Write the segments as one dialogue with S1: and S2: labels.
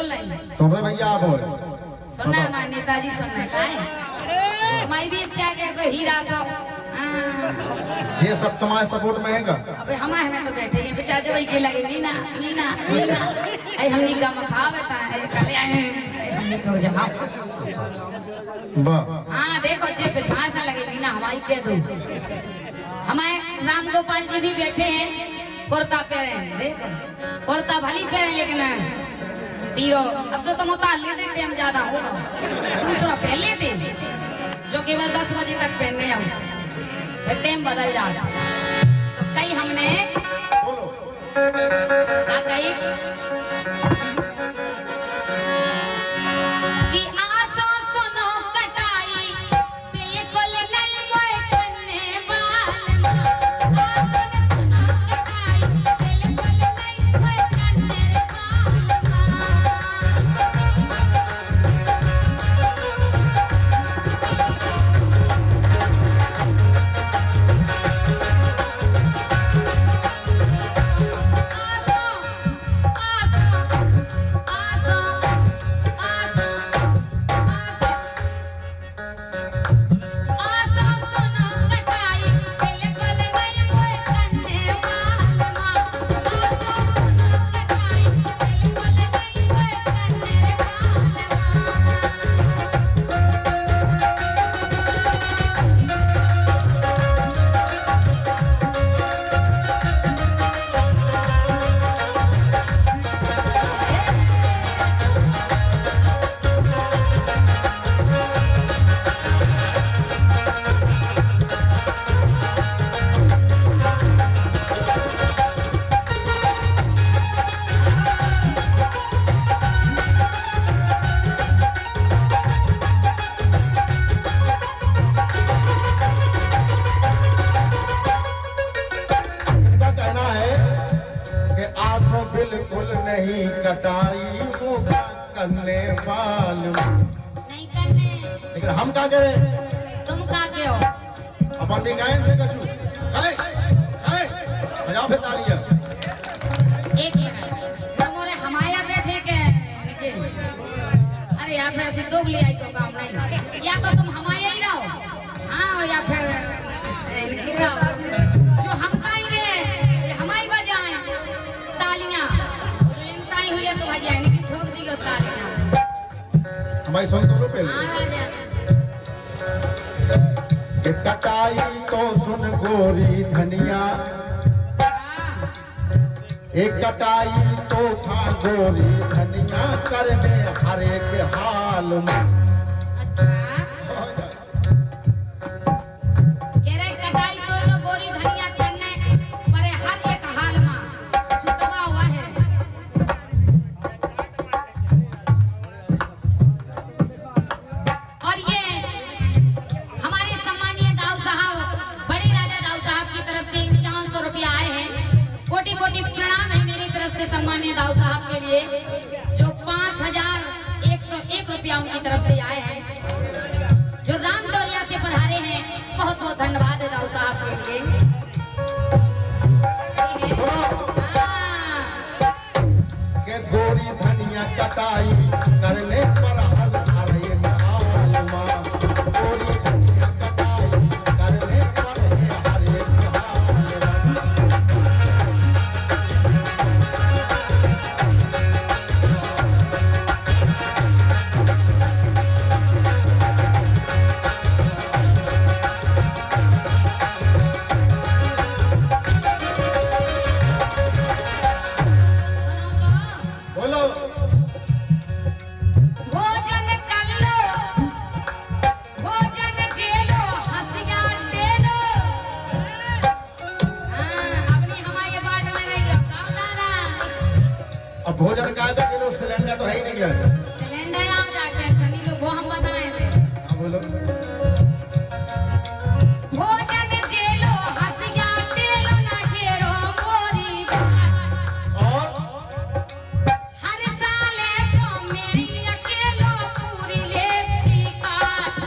S1: बोल रही
S2: सुन रहे भैया आप बोल
S1: सुनना है हमारे नेताजी सुनना है हमारी भी इच्छा है कि हीरा सब
S2: ये सब तुम्हारे सपोर्ट में है।
S1: अबे हमारे में तो बैठे हैं बेचारे जो वही के लगे मीना मीना मीना ऐ हमनी का मखावे ता ऐ कले आए हमनी को जमा
S2: वाह
S1: हां देखो जे पिछाड़ से लगे मीना हमारी के दो हमारे राम गोपाल जी भी बैठे हैं कुर्ता पहने हैं देखो कुर्ता भली पहने लेकिन पीरो अब तो तुम उतार लेते टाइम ज्यादा हो तो दूसरा पहन लेते जो केवल 10 बजे तक पहनने आओ फिर टाइम बदल जाता तो कई हमने
S2: बोलो
S1: क्या कही कि आसो सुनो कटाई बिल्कुल नहीं मोए करने वाल आसो सुनो कटाई बिल्कुल नहीं मोए करने
S2: बिल्कुल नहीं कटाई होगा करने वाल
S1: नहीं करने
S2: लेकिन हम क्या करें
S1: तुम क्या के हो
S2: अपन गायन से कछु चले चले बजाओ फिर तालियां
S1: एक मिनट समोरे हमारे यहाँ बैठे के अरे यहाँ पे ऐसी दोगली आई तो काम नहीं या तो तुम हमारे ही रहो हाँ या फिर रहो जो हम का ही रहे हमारी बजाएं तालियां ताई हुई है तो भाई जाए नहीं ठोक दी तालियां
S2: हमारी सुन तो लो पहले
S1: हाँ राजा
S2: कि कटाई तो सुन गोरी धनिया एक कटाई तो था गोरी धनिया करने हर एक हाल में
S1: अच्छा कह रहे कटाई तो गोरी धनिया करने पर हर एक हाल में छुटवा हुआ है और ये हमारे सम्मानीय दाऊ साहब बड़े राजा दाऊ साहब की तरफ से 5500 रुपया आए हैं कोटि कोटि प्रणाम है मेरी तरफ से सम्मानीय दाऊ साहब के लिए जो 5101 रुपया उनकी तरफ से आए हैं जो राम दौरिया से पधारे हैं बहुत बहुत धन्यवाद है दाऊ साहब के लिए
S2: के गोरी धनिया कटाई करने पर हल हर एक हाल में गोरी धनिया कटाई करने पर हर एक हाल में बोलो
S1: भोजन कर लो भोजन जेलो हंसिया टेलो अपनी हमारे बाट में रही हो सावधाना
S2: अब भोजन का किलो सिलेंडर तो है ही नहीं है
S1: सिलेंडर आ जाके सनी लोग वो हम बताए थे
S2: हाँ बोलो
S1: भोजन जेलो हंसिया टेलो ना घेरो मोरी
S2: और
S1: हर साले को मेरी अकेलो पूरी लेती काट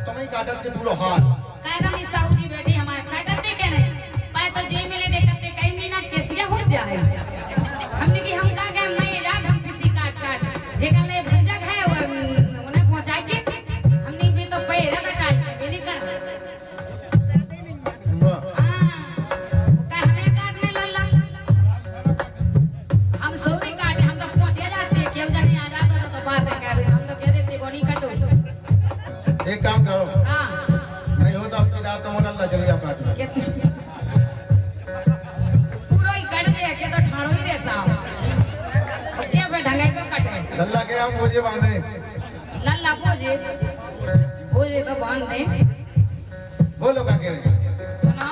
S2: तुम्हें काटत के पूरा हाथ
S1: कैरमी साउदी बेटी हमारे काटते के नहीं पाए तो जे मिले देखते कई मीना केसिया हो जाए हमने कि हम का गए मैं रात हम किसी काट काट
S2: एक काम करो,
S1: हाँ
S2: नहीं हो तो अपनी दांत तो लल्ला चली जा काट में।
S1: पूरा ही कट दे के तो ठाड़ो ही रे साहब। अब क्या पे ढंगाई को कटे
S2: लल्ला के हम मुझे बांधे
S1: लल्ला बोझे तो बांध दे।
S2: बोलो का कह रहे
S1: सुनो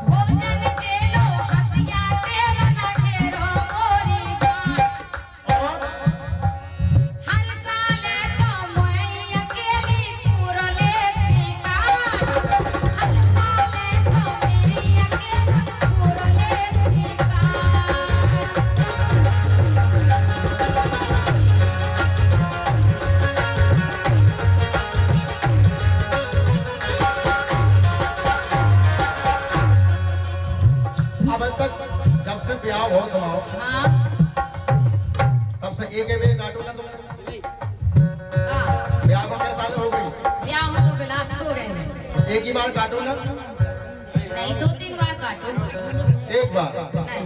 S1: भोजन चेलो हसिया तेल ना ढेरो मोरी बात
S2: और
S1: हर साले तो मैं अकेली पूरा लेती काट हर साले तो मैं अकेली पूरा लेती काट।
S2: अब तक जब से ब्याह हो तुम्हारा
S1: हाँ
S2: तब से एक भी काटो ना तुमने।
S1: हाँ
S2: ब्याह को क्या साल हो गई,
S1: ब्याह हो तो गिलास हो गए
S2: एक ही बार काटो ना।
S1: नहीं 2-3 बार काटो
S2: एक बार
S1: नहीं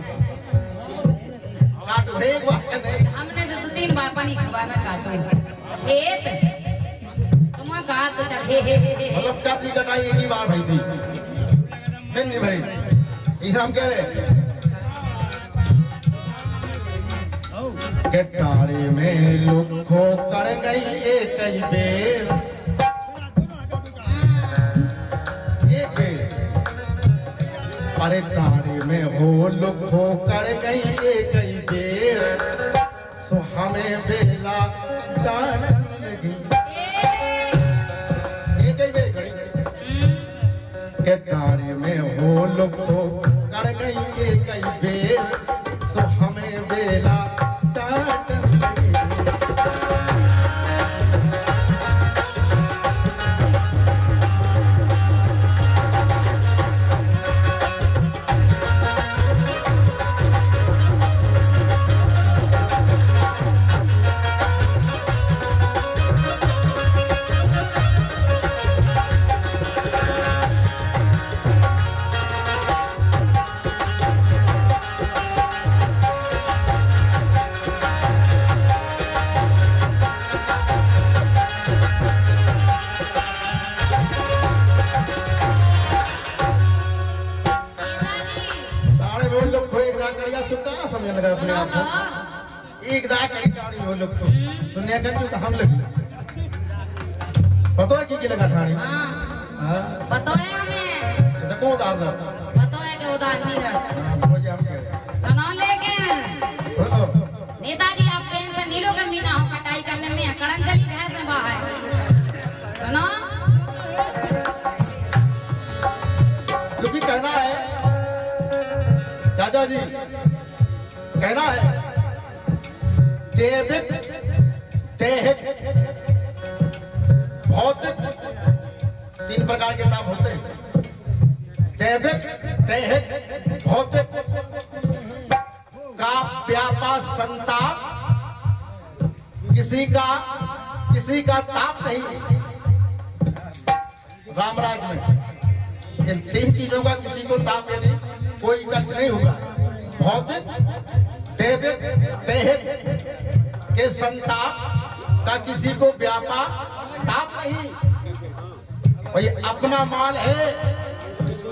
S2: काटो, एक बार नहीं।
S1: हमने तो 2-3 बार पानी खवा में काटो खेत तुम कहा सोचा हे
S2: मतलब क्या ती कटाई एक ही बार भाई थी नहीं भाई। ऐसा हम कह रहे के टारे में लुखो कर गई एक ही बेर, एक बेर। अरे टारे में हो लुखो कर गई एक ही बेर, सो हमें बेला डांट लगी। एक ही बेर खड़ी के टारे में हो लुखो कर गई एक ही बेर, सो हमें बेला डांट लगी। तारे वो लोग को एक दाग करिया सुनता ना समझने लगा अपने आप को। एक दाग करी तारे वो लोग को सुनने का क्यों तो हम लगी पता है की लगा ठाणी।
S1: हाँ
S2: हां
S1: पता है हमें
S2: तो कौन उतार रहा
S1: पता है कि उदार नहीं रहता
S2: मुझे हम कह रहे
S1: सुनो लेकिन
S2: बोलो
S1: नेताजी आप टेंशन नहीं लोगे मीना हो कटाई करने में कड़न चली भैंस में बाहर सुनो
S2: क्योंकि कहना है चाचा जी, कहना है देविक देहिक भौतिक 3 प्रकार के ताप होते हैं। देविक देहिक भौतिक का व्यापा संताप, किसी का ताप नहीं। रामराज में इन 3 चीजों का किसी को ताप यदि कोई कष्ट नहीं होगा। भौतिक देविक देहिक के संताप का किसी को व्यापा ताप नहीं। और ये अपना माल है,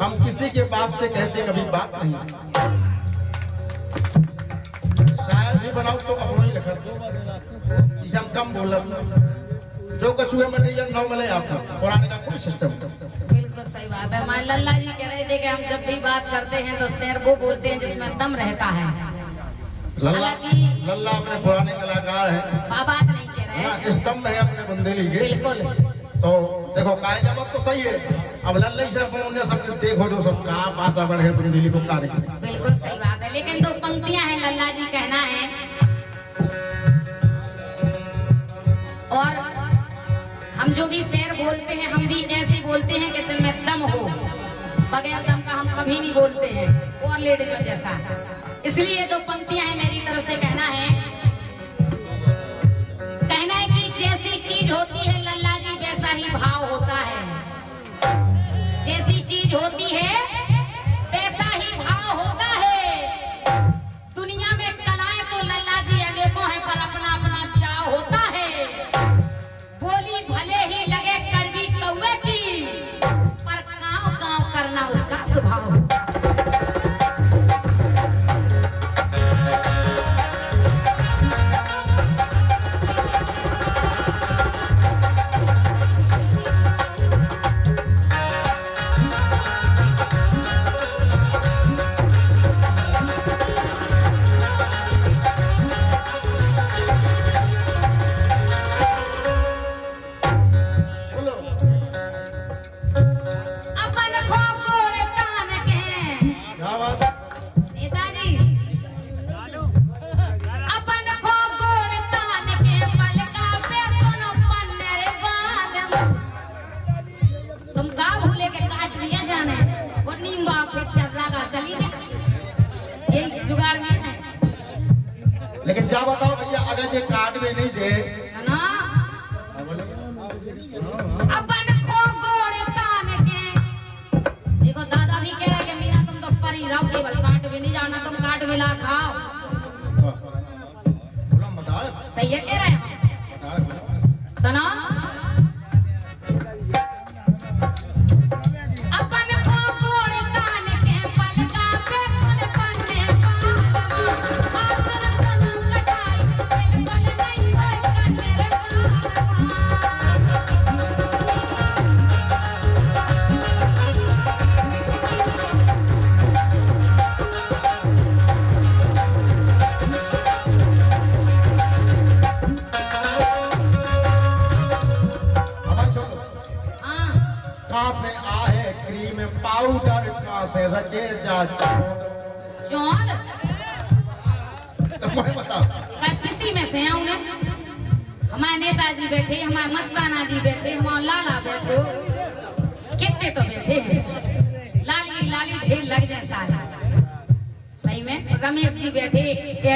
S2: हम किसी के बाप से कहते कभी बाप नहीं। शायर भी बनाओ तो अपना ही लिखत, इसे हम कम बोलत। जो कछु है मटेरियल नौ मिले आपको, पुराने का कोई सिस्टम।
S1: बिल्कुल सही बात है। हमारे लल्ला जी कह रहे थे कि हम जब भी बात करते हैं तो शेर वो बोलते हैं जिसमें दम रहता है।
S2: लल्ला
S1: हालांकि
S2: लल्ला अपने पुराने कलाकार हैं,
S1: बात नहीं कह रहे हैं
S2: स्तंभ है अपने बुंदेली के।
S1: बिल्कुल
S2: तो देखो काय का बात तो सही है। अब लल्ला से अपन सब देखो जो सब कहा बात बढ़े बुंदेली को कार्य।
S1: बिल्कुल सही बात है। लेकिन 2 पंक्तियां हैं लल्ला जी कहना है और हम जो भी शेर बोलते हैं हम भी ऐसे बोलते हैं कि जिनमें दम हो, बगैर दम का हम कभी नहीं बोलते हैं और लेडीजों जैसा। इसलिए 2 पंक्तियां हैं मेरी तरफ से। कहना है कि जैसी चीज होती है लल्ला जी वैसा ही भाव होता है। जैसी चीज होती है वैसा ही भाव होता है। दुनिया में कलाएं तो लल्ला जी अनेकों हैं पर अपना अपना चाल ना उसका स्वभाव।
S2: लेकिन क्या बताओ भैया, अगर ये काट में नहीं से
S1: ना अपन खो गोड़े तान के। देखो दादा भी कह रहा है कि मीना तुम तो परी रहो, केवल काट में नहीं जाना, तुम काट में ला खाओ। सही है कह रहे हैं सुनो।
S2: पाउडर कहाँ से रचे जा
S1: चौंद
S2: तो मैं बता
S1: किसी में से आऊं ना। हमारे नेताजी बैठे, हमारे मस्ताना जी बैठे, हमारे लाला बैठे, कितने तो बैठे हैं। लाली लाली ढेर लग जाए सारा। सही में रमेश जी बैठे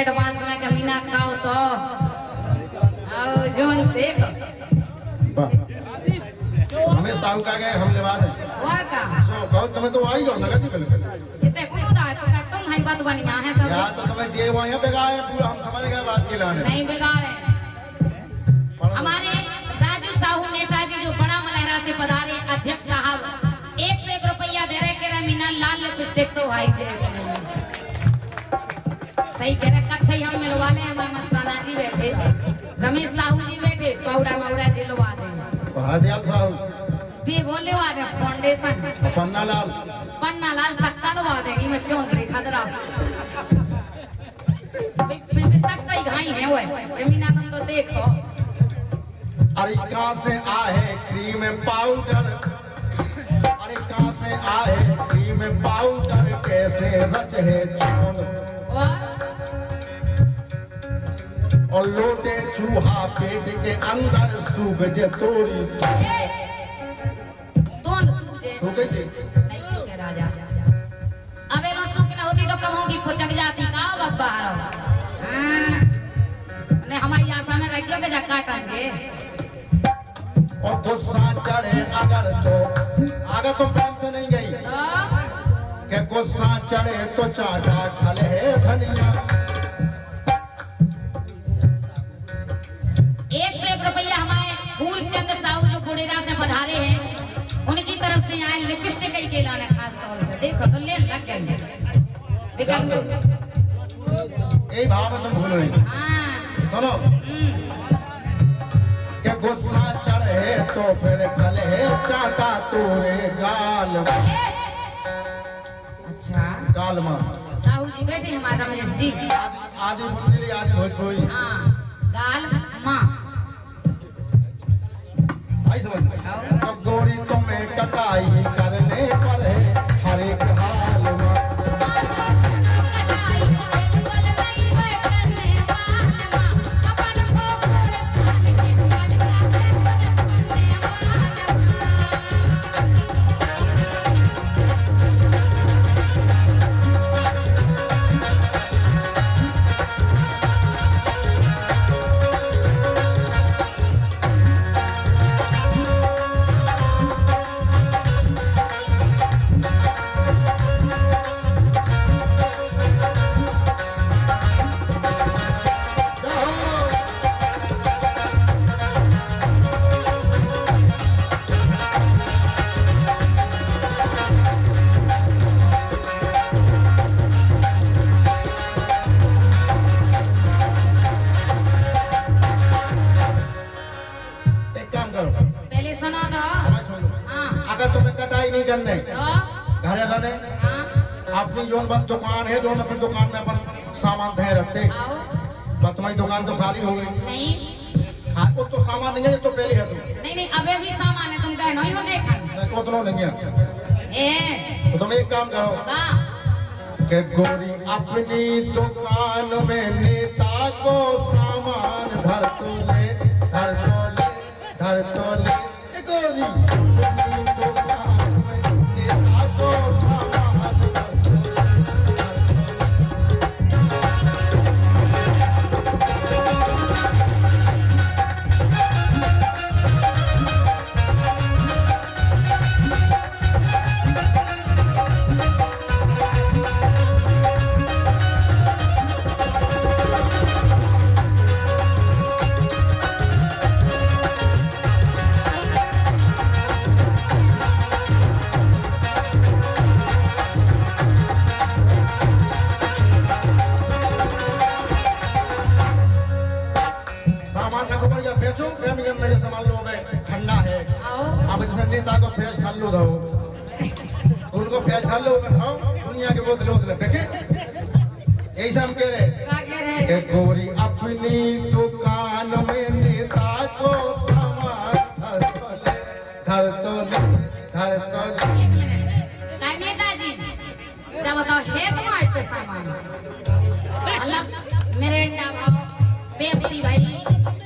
S1: एडवांस में कमीना खाओ तो आओ जोन देखो।
S2: हमें साहू का गए हम लेवा दे
S1: और का
S2: सो कहो तुम्हें तो आई जाओ नगद ही बिल्कुल
S1: कितने को दा तो तुम है बात बनी है सब
S2: यार तो तुम्हें जे वहां बेगाए पूरा हम समझ गए बात की लाने
S1: नहीं बेकार है। हमारे राजू साहू नेताजी जो बड़ा मलहरा से पधारे अध्यक्ष साहब 101 रुपया दे रहे के मीना लाल लिपस्टिक तो भाई जे सही कह रहे कथई हम मिलवा ले। हमारे मस्ताना जी बैठे, रमेश साहू जी बैठे, पाउडा माउडा जिलवा दे।
S2: दयाल साहब
S1: भी बोले वादे फाउंडेशन
S2: पन्ना लाल
S1: तक तलवा देगी मैं चौंकड़ी खतरा तक तो घाई है वो मीना तुम तो देखो।
S2: अरे कहाँ से आए क्रीम पाउडर, अरे कहाँ से आए क्रीम पाउडर, कैसे रचे है चौंद और लोटे चूहा पेट के अंदर सूख जे तोरी सूखे जी
S1: नहीं सूखे राजा। अब ये लोग सूखना होती तो कहूँगी पुचक जाती का बब्बा ने हमारी आशा में रखियो के जा काटन जे
S2: और गुस्सा चढ़े अगर तुम प्रेम से नहीं गई के गुस्सा चढ़े तो चाटा खले धनिया।
S1: 101 रुपया हमारे फूलचंद साहू जो बुढ़ेरा से पधारे हैं उनकी तरफ से आए लिपस्टिक ही के लाने खास तौर से देखो तो ले लग गए
S2: यही भाव में तुम भूल रही सुनो क्या गुस्सा चढ़े तो फिर कले चाटा तोरे गाल।
S1: अच्छा
S2: गाल मां
S1: साहू जी बैठे हमारा रमेश जी
S2: आदि मंदिर आदि भोजपुरी
S1: गाल मां
S2: आई समझ में। अब गोरी तुम्हें कटाई करने पर है हर एक हाल में करने
S1: तो
S2: घरे रहने
S1: हाँ
S2: अपनी जोन बंद दुकान है जोन अपनी दुकान में अपन सामान धे रखते
S1: आओ
S2: बस तुम्हारी दुकान तो खाली हो गई
S1: नहीं
S2: हाँ वो तो सामान नहीं है ये तो पहले है तुम
S1: नहीं नहीं अबे भी सामान है तुम कह नहीं हो देखा
S2: उतना नहीं है
S1: ए
S2: तो तुम एक काम करो
S1: का
S2: कि गोरी अपनी दुकान में नेता को सामान धर तो ले धर तो ले धर तो ले ए गोरी अपनी दुकान में नेता को सामान धर तो ले, धर तो ले। सामान रखो बढ़िया बेचो गर्मी में ये सामान लो भाई ठंडा है
S1: आओ
S2: अब जैसे नेता को फ्रेश खा लो दो उनको फ्रेश खा लो मैं खाओ दुनिया के बोतले बोतले फेंके यही से हम कह रहे
S1: का कह रहे
S2: कि गोरी अपनी दुकान में नेता को सामान धर तो ले धर तो ले
S1: एक मिनट का नेताजी जब बताओ है तुम्हारे इतने सामान मतलब मिरिंडा भाव पेप्सी भाई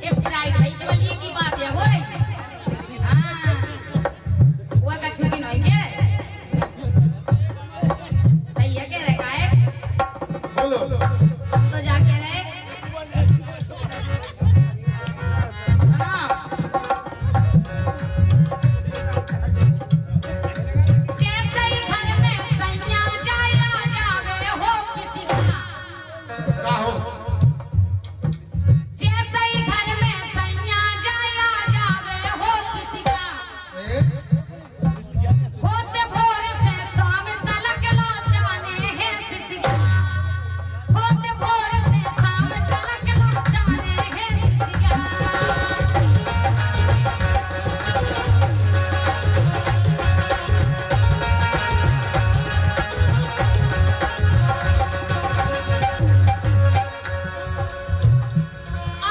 S1: स्प्राइट भाई केवल ये की बात है हो रही हाँ वो का छुट्टी नहीं के सही है कह रहे का है
S2: बोलो
S1: हम तो जाके रहे सुनो जैसे ही घर में सैया जाया जावे हो किसी का
S2: का हो
S1: जैसे ही घर में सैया जाया जावे हो किसी का
S2: ए?
S1: होते भोर से शाम तलक लो जाने हैं सिसिया होते भोर से शाम तलक लो जाने हैं सिसिया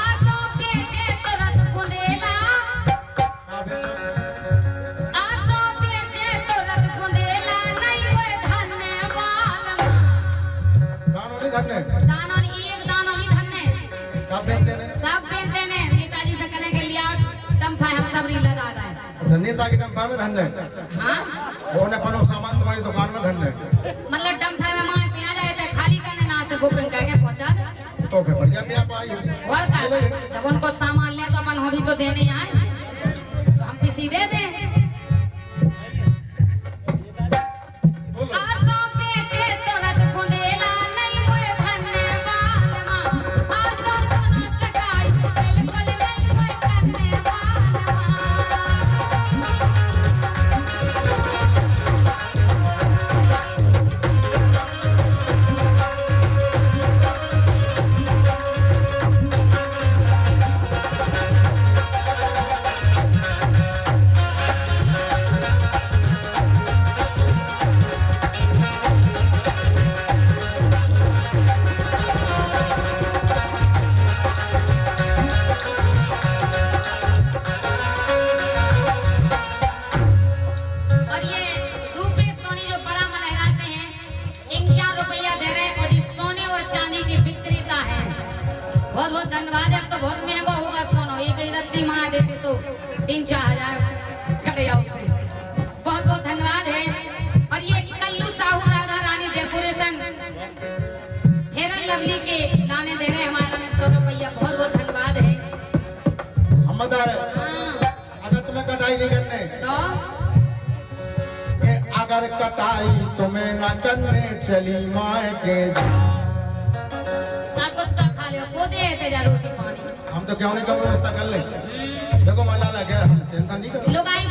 S1: आसों बेचे तुरंत बुंदेला
S2: का बेचो?
S1: आसों बेचे तुरंत बुंदेला नहीं वो धन्य बालमा
S2: दानो नहीं धरने
S1: दानों ने एक दानों नहीं धन्य
S2: का बेचते ने
S1: सब बेचते ने नेताजी से कहने के लिए डम्फा हम सब रीला दादा है
S2: अच्छा नेता की डंपा में धरने
S1: हाँ
S2: वो ने पनो सामान तुम्हारी दुकान में धरने
S1: मतलब डम्फा में मां से आ जाए तो खाली करने ना से बुकिंग करके पहुंचा दे
S2: तो फिर बढ़िया भी आप आई
S1: और का जब उनको सामान ले तो अपन हम भी तो देने आए तो हम किसी दे दे
S2: बोलो
S1: आसों बेचे तुरंत बुंदेला नहीं वो धन्य बालमा आसों सुनो कटाई बिल्कुल नहीं वो धन्य बालमा और ये रुपये सोने जो बड़ा मन लहराते हैं 51 रुपया दे रहे हैं और ये सोने और चांदी की विक्रेता है बहुत बहुत धन्यवाद है अब तो बहुत महंगा होगा सोना ये कहीं रत्ती माँ देती सो 3-4 हजार खड़े आओ बहुत बहुत धन्यवाद है और ये Kullu Sahu Radha Rani decoration fair and lovely के लाने दे रहे हैं हमारा 100 रुपया बहुत बहुत धन्यवाद है
S2: हम बता रहे
S1: हाँ
S2: अगर तुम्हें कटाई नहीं करने
S1: तो
S2: कि अगर कटाई तुम्हें न करने चली माए के
S1: ताकत का खा ले वो दे जा रोटी पानी
S2: हम तो क्यों नहीं कम व्यवस्था कर ले देखो मला लगे हम टेंशन नहीं करो
S1: लोग आई